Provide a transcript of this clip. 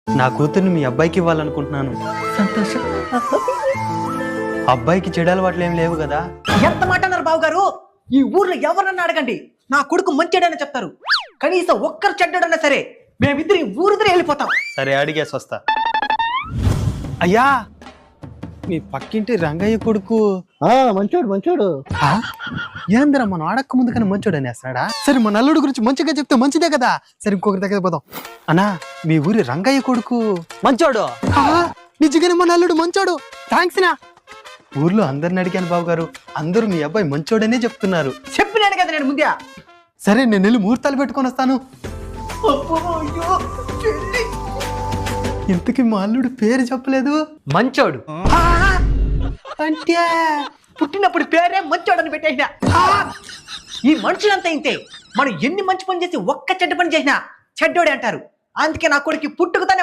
నా కూతుర్ని మీ అబ్బాయికి ఇవ్వాలనుకుంటున్నాను. సంతోషం. అబ్బాయికి చెడు అలవాట్లు ఏం లేవు కదా? ఎంత మాట అన్నారు బాబు గారు? ఈ ఊర్లో ఎవరన్నా అడగండి, నా కొడుకు మంచిడని చెప్తారు. కనీసం ఒక్కరు చెడ్డడన్నా సరే మేమిద్దరు ఈ ఊరిద్దరు వెళ్ళిపోతాం. సరే, అడిగేసి వస్తా. అయ్యా, మీ పక్కింటి రంగయ్య కొడుకు మంచోడు మంచోడు. ఏందిరా, మనం అడక్క ముందు కానీ మంచోడు అనేస్తాడా? సరే, మన అల్లుడు గురించి మంచిగా చెప్తే మంచిదే కదా. సరే, ఇంకొకరి దగ్గర పోదాం. అన్నా, మీ ఊరి రంగయ్య కొడుకు మంచోడు. నిజంగానే మన అల్లుడు మంచోడు. థ్యాంక్స్ నా. ఊర్లో అందరిని అడిగాను బాబు గారు, అందరూ మీ అబ్బాయి మంచోడనే చెప్తున్నారు. చెప్పినాను కదా నేను ముందే. సరే, నేను వెళ్ళి ముహూర్తాలు పెట్టుకొని వస్తాను. ఇంతకీ మా అల్లుడు పేరు చెప్పలేదు. మంచోడు అంటే పుట్టినప్పుడు పేరే మంచోడని పెట్టేసిన. ఈ మనుషులంతా ఇంతే, మనం ఎన్ని మంచి పని చేసి ఒక్క చెడ్డ పని చేసినా చెడ్డోడే అంటారు. అందుకే నా కొడుకు పుట్టుకతోనే